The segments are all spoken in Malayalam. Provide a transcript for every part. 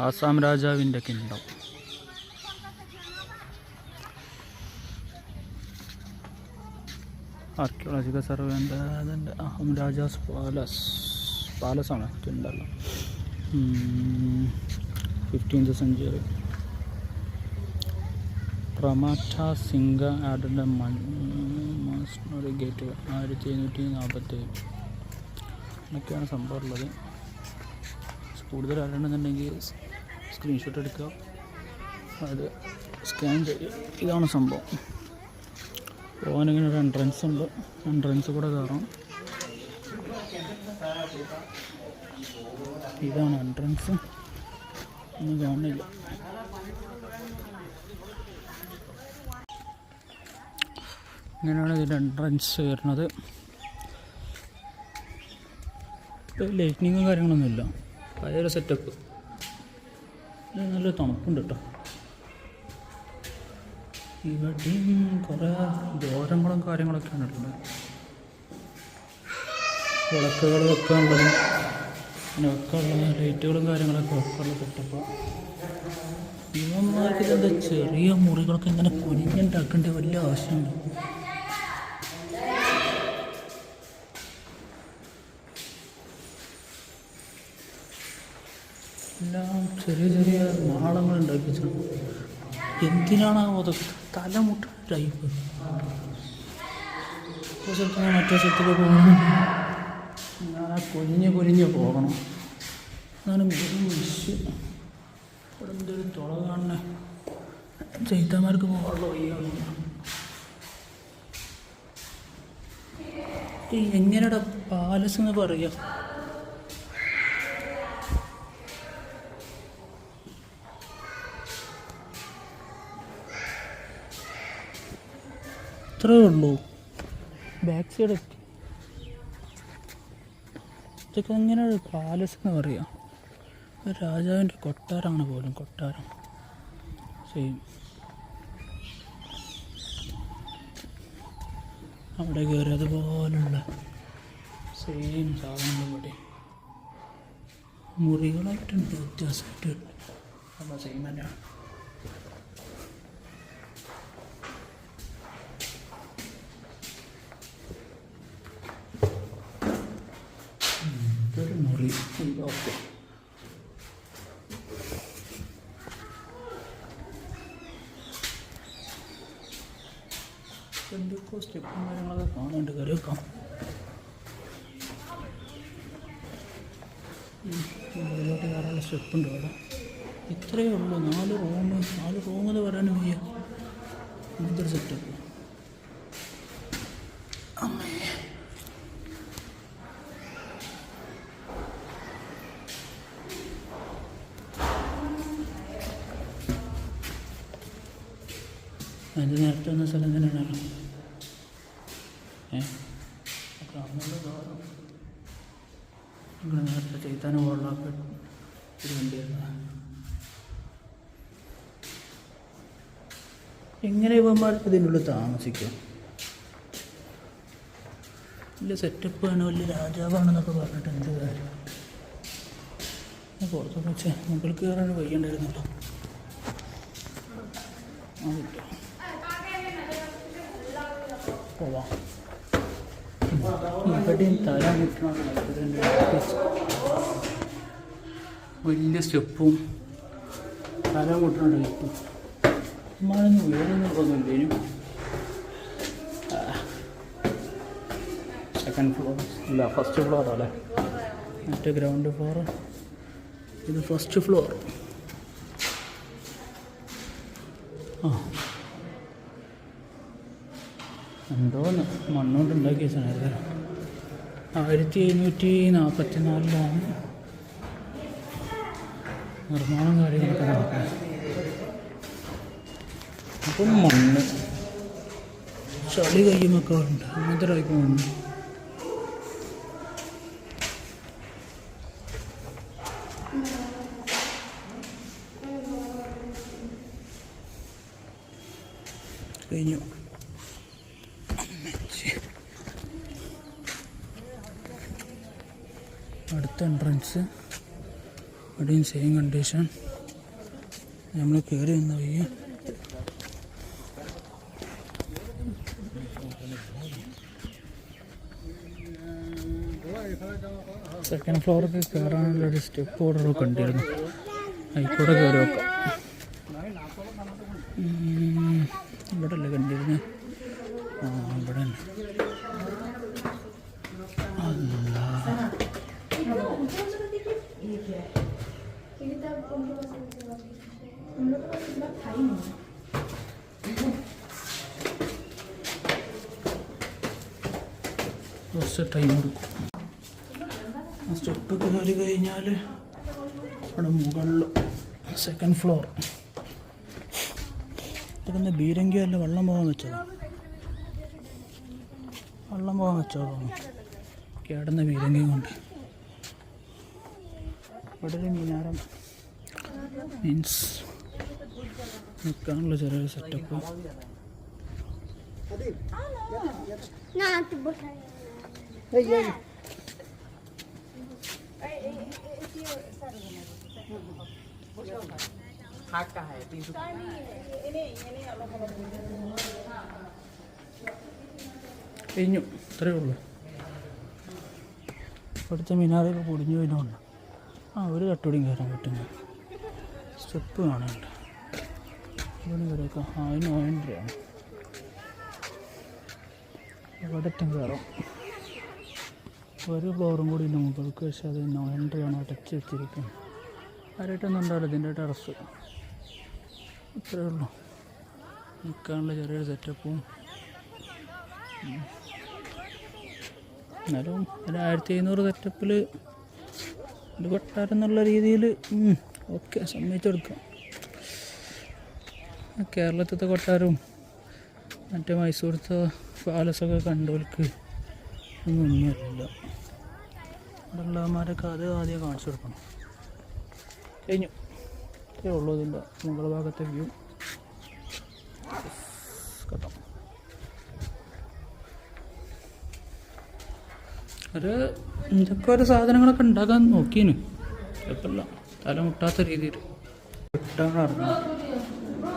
ആസാം രാജാവിൻ്റെ കിങ്ഡം. ആർക്കിയോളജിക്കൽ സർവേൻ്റെ അതുണ്ട്. അഹം രാജാസ് പാലസാണ് കിണ്ടല്ലോ. 15th century. പ്രമാറ്റ സിംഗ ആഡഡ് മാസ്നറി ഗേറ്റ് 1747 എന്നൊക്കെയാണ് സംഭവം ഉള്ളത്. കൂടുതൽ അറിയണമെന്നുണ്ടെങ്കിൽ സ്ക്രീൻഷോട്ട് എടുക്കുക, അത് സ്കാൻ ചെയ്യുക. ഇതാണ് സംഭവം. പോകാനിങ്ങനെ ഒരു എൻട്രൻസ് ഉണ്ട്, എൻട്രൻസ് കൂടെ കയറാം. ഇതാണ് എൻട്രൻസ്, ഒന്നും കാണുന്നില്ല. ഇങ്ങനെയാണ് ഇതിൻ്റെ എൻട്രൻസ് വരുന്നത്. ലൈറ്റിനിങ്ങും കാര്യങ്ങളൊന്നുമില്ല, പഴയൊരു സെറ്റപ്പ്. നല്ല തണുപ്പുണ്ട് കേട്ടോ. ഇവിടെയും കുറേ ദ്വാരങ്ങളും കാര്യങ്ങളൊക്കെയാണ് ഉള്ളത്. വിളക്കുകൾ വെക്കാനുള്ളതും പിന്നെ വെക്കാനുള്ള ലൈറ്റുകളും കാര്യങ്ങളൊക്കെ വെക്കാനുള്ള സെറ്റപ്പാണ്. ഇവന്മാർക്ക് ഇതെന്താ ചെറിയ മുറികളൊക്കെ ഇങ്ങനെ കുനിഞ്ഞുണ്ടാക്കേണ്ട വലിയ ആവശ്യമുണ്ട്. എല്ലാം ചെറിയ ചെറിയ മാളങ്ങൾ ഉണ്ടാക്കി വെച്ചിട്ടുണ്ട്. എന്തിനാണ് അതൊക്കെ? തലമുട്ട ടൈപ്പ്. ഒരു സ്ഥലത്ത് നിന്ന് മറ്റേ സ്ഥലത്തേക്ക് പോകണം, ഞാൻ കുനിഞ്ഞ് പോകണം. അതാണ് മെയിൻ വിഷയം. ഇവിടെ എന്തൊരു തുള കാണണേ, ചൈത്തന്മാർക്ക് പോകാനുള്ള വഴിയാണ്. എങ്ങനെയാ പാലസ് എന്ന് പറയാം? ഇത്രേ ഉള്ളൂ. ബാക്ക് സൈഡ് എത്തി. ഇതൊക്കെ എങ്ങനെയാണ് പാലസ് എന്ന് പറയാം? രാജാവിൻ്റെ കൊട്ടാരമാണ് പോലും, കൊട്ടാരം സെയിം. അവിടെ കയറി അതുപോലുള്ള സെയിം സാധനങ്ങൾ ഇവിടെ മുറികളായിട്ടുണ്ട്, വ്യത്യാസമായിട്ടുണ്ട്. അപ്പോൾ സെയിം തന്നെയാണ്. ഇതൊരു മുറി. ഓക്കെ, എന്തൊക്കെ സ്റ്റെപ്പും കാര്യങ്ങളൊക്കെ കാണാനുണ്ട്. കയറി വെക്കാം. മുകളിലോട്ട് കയറാനുള്ള സ്റ്റെപ്പുണ്ട് അവിടെ. ഇത്രയേ ഉള്ളൂ. 4 റൂം എന്ന് പറയാനും വയ്യ. ഇതൊരു സെറ്റപ്പ്. അതിന് നേരത്തെ വന്ന സ്ഥലം തന്നെയാണല്ലോ. ഇവിടെ നേരത്തെ ചെയ്താൻ പോകാനുള്ള ഒരു വണ്ടിയായിരുന്നു. എങ്ങനെ ഇവന്മാർക്ക് ഇതിനുള്ളിൽ താമസിക്കാം? വലിയ സെറ്റപ്പാണ്, വലിയ രാജാവാണെന്നൊക്കെ പറഞ്ഞിട്ട് എന്ത് കാര്യം? പുറത്തൊക്കെ വെച്ചാൽ മുകളിൽ കയറാൻ വയ്യണ്ടായിരുന്നല്ലോ. അതിട്ടോ പോവാം. ഇവിടെയും തല മുട്ടണം. വലിയ സ്റ്റെപ്പും തല മുട്ടണ ടൈപ്പും. മഴയൊന്നും ഉയർന്നൊന്നുമില്ലേനും. സെക്കൻഡ് ഫ്ലോർ ഇല്ല, ഫസ്റ്റ് ഫ്ലോറല്ലേ. മറ്റേ ഗ്രൗണ്ട് ഫ്ലോർ, ഇത് ഫസ്റ്റ് ഫ്ലോർ. എന്തോന്ന് മണ്ണുകൊണ്ട് ഉണ്ടാക്കിയ സാധനം. 1744 നിർമ്മാണം കാര്യങ്ങളൊക്കെ നടക്കുന്നത്. അപ്പം മണ്ണ് ചളി കയ്യുമൊക്കെ ഉണ്ട്, അങ്ങനത്തെ ടൈപ്പ് മണ്ണ്. കഴിഞ്ഞു. അടുത്ത എൻട്രൻസ് ഇവിടെയും സെയിം കണ്ടീഷൻ. നമ്മൾ കയറി വന്ന വഴി സെക്കൻഡ് ഫ്ലോറിൽ കയറാനുള്ളൊരു സ്റ്റെപ്പ് ഓർഡർ കണ്ടിരുന്നു. അതിൽക്കൂടെ കയറി വെക്കാം. ഇവിടെ അല്ലേ കണ്ടിരുന്നു? ആ ഇവിടെ തന്നെ. കുറച്ച് ടൈം എടുക്കും. ആ സ്റ്റെപ്പ് കയറി കഴിഞ്ഞാൽ അവിടെ മുകളിൽ സെക്കൻഡ് ഫ്ലോർ. ഇതൊക്കെ ബീരങ്കി അല്ല വെള്ളം പോകാൻ വെച്ചതാണ്. വെള്ളം പോകാൻ വെച്ചതാണ് കേടുന്ന ബീരങ്കിയും കൊണ്ട്. ഇവിടെ ഒരു മിനാരം മീൻസ് നിൽക്കാനുള്ള ചെറിയൊരു സെറ്റപ്പ്. കഴിഞ്ഞു, ഇത്രയേ ഉള്ളൂ. ഇവിടുത്തെ മിനാരൊക്കെ പൊടിഞ്ഞു പോയതുകൊണ്ട് ഒരു തട്ടുപടിയും കയറാൻ പറ്റുന്നു. സ്റ്റെപ്പ് കാണാനുണ്ട്. ഇവിടെ കയറിയൊക്കെ അതിന് 9 രൂപയാണ്. ഇവിടെ ഒറ്റം കയറാം. ഒരു ഫ്ലോറും കൂടി ഉണ്ട് മുകൾക്ക്. പക്ഷേ അത് 9 രൂപയാണ് അടച്ച് വെച്ചിരിക്കുന്നത്. ആരായിട്ടൊന്നും ഉണ്ടാവില്ല ഇതിൻ്റെ ടെറസ്. ഇത്രയേ ഉള്ളൂ. നിൽക്കാനുള്ള ചെറിയൊരു സെറ്റപ്പും. എന്നാലും ഒരു 1700 സെറ്റപ്പിൽ ഒരു കൊട്ടാരം എന്നുള്ള രീതിയിൽ ഓക്കെ സമ്മതിച്ചെടുക്കാം. കേരളത്തിലത്തെ കൊട്ടാരവും മറ്റേ മൈസൂരത്തെ പാലസൊക്കെ കണ്ടവർക്ക് ഒന്നുമില്ല. ഇവിടെ ഉള്ളവന്മാരൊക്കെ അത് ആദ്യം കാണിച്ചു കൊടുക്കണം. കഴിഞ്ഞു. ഇത്രയേ ഉള്ളൂ ഇതിൻ്റെ മുകൾ ഭാഗത്തെ വ്യൂ. കേട്ടോ, ഇതൊക്കെ ഒരു സാധനങ്ങളൊക്കെ ഉണ്ടാക്കാൻ നോക്കീന്. കുഴപ്പമില്ല, തല മുട്ടാത്ത രീതിയിൽ കിട്ടാൻ അറിഞ്ഞു.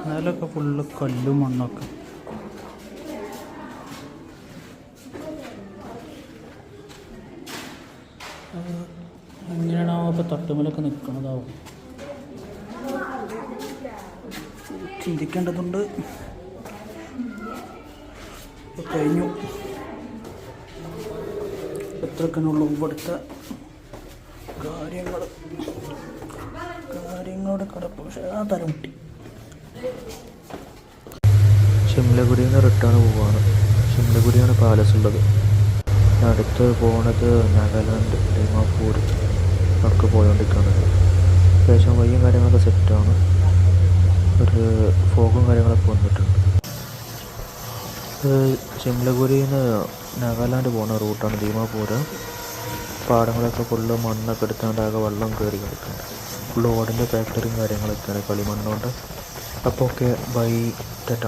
അതിലൊക്കെ ഫുള്ള് കല്ലും മണ്ണൊക്കെ. എങ്ങനെയാണോ ഇപ്പോൾ തട്ടുമലൊക്കെ നിൽക്കണതാവും ചിന്തിക്കേണ്ടതുണ്ട്. കഴിഞ്ഞു. എത്രക്കനുള്ളൂ ഇവിടുത്തെ കാര്യങ്ങളുടെ കിടപ്പ്. പക്ഷേ ആ തലമുട്ടി. ഷിംലഗുരിയിൽ നിന്ന് റിട്ടേൺ പോവാണ്. ഷിംലഗുരിയാണ് പാലസ് ഉള്ളത്. അടുത്ത് പോകുന്നത് നാഗാലാൻഡ് ഡിമാപൂർ. അവർക്ക് പോയോണ്ടിരിക്കുകയാണ്. അത്യാവശ്യം വഴിയും കാര്യങ്ങളൊക്കെ സെറ്റാണ്. ഒരു ഫോഗും കാര്യങ്ങളൊക്കെ വന്നിട്ടുണ്ട്. ഷിംലഗുരിയിൽ നിന്ന് നാഗാലാൻഡ് പോകുന്ന റൂട്ടാണ് ഡിമാപൂർ. പാടങ്ങളൊക്കെ ഫുള്ള് മണ്ണൊക്കെ എടുത്താണ്ടാകെ വെള്ളം കയറി കിടക്കുന്നുണ്ട്. ഫുള്ള് ഓടിൻ്റെ ഫാക്ടറിയും കാര്യങ്ങളൊക്കെയാണ് കളിമണ്ണുകൊണ്ട്. അപ്പോൾ ഓക്കെ, ബൈ, ടാറ്റ.